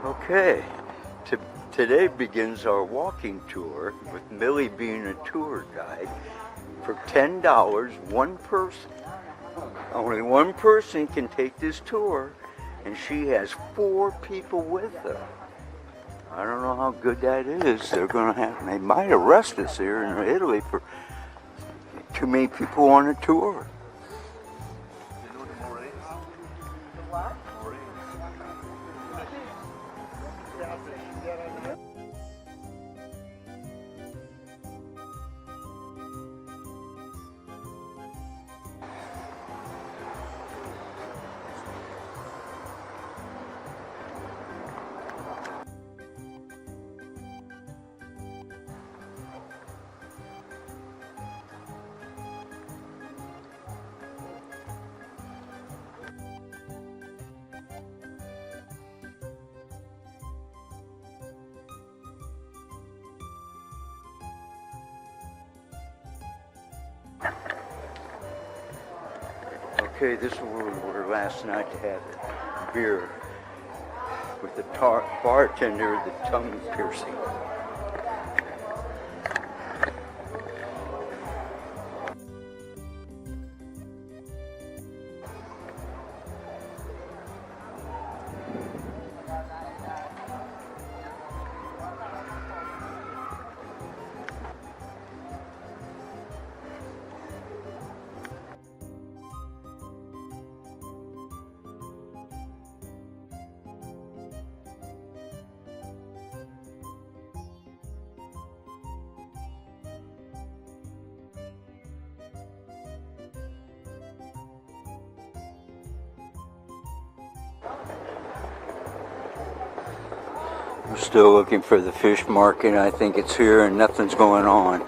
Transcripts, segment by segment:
Okay, today begins our walking tour with Millie being a tour guide for $10, one person. Only one person can take this tour, and she has 4 people with her. I don't know how good that is. They might arrest us here in Italy for too many people on a tour. Okay, this is where we were last night to have a beer with the bartender, the tongue piercing. We're still looking for the fish market. I think it's here and nothing's going on.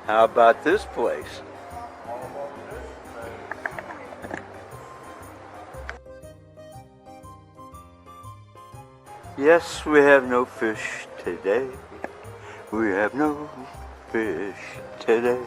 How about this place? Yes, we have no fish today. We have no fish today.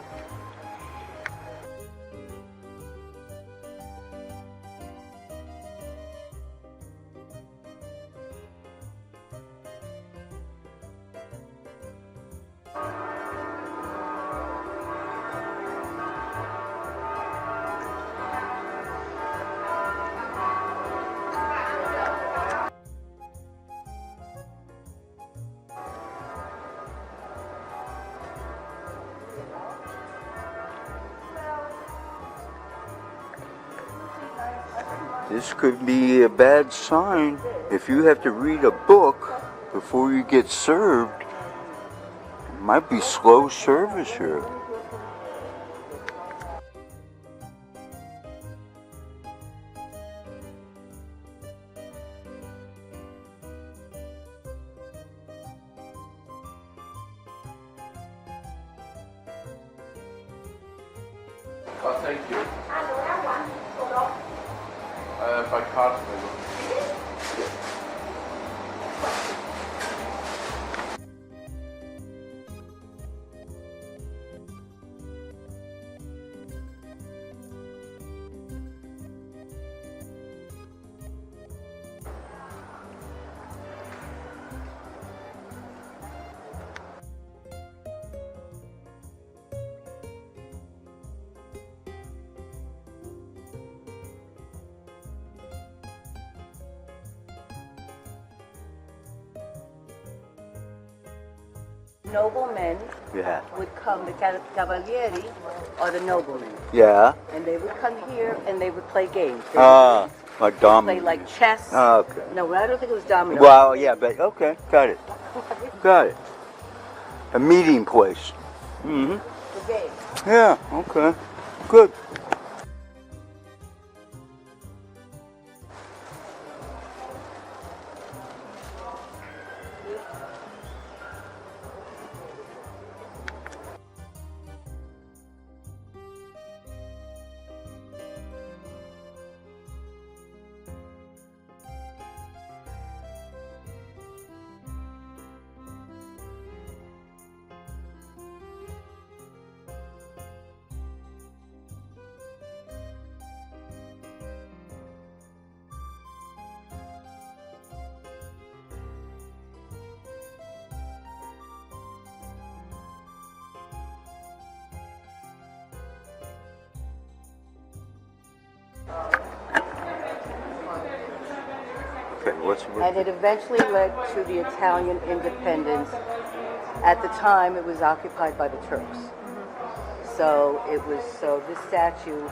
This could be a bad sign if you have to read a book before you get served. It might be slow service here. Oh, thank you. By card, maybe. Noblemen would come, the cavalieri or the noblemen. Yeah. And they would come here and they would play games. Like domino. Play like chess. Okay. No, I don't think it was domino. Well, yeah, but okay, got it. Got it. A meeting place. Mm-hmm. The game. Yeah, okay. Good. Okay, what's And it eventually led to the Italian independence. At the time, it was occupied by the Turks. So this statue,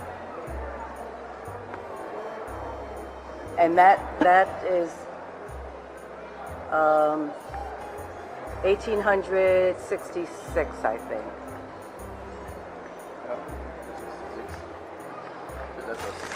and that is 1866, I think. Ja, das ist 66.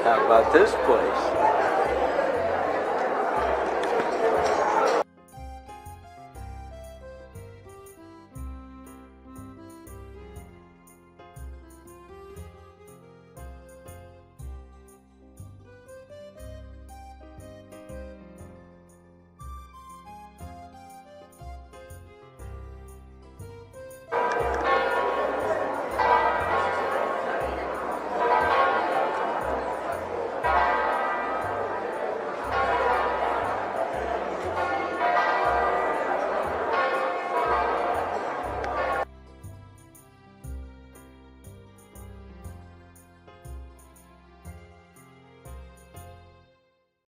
How about this place?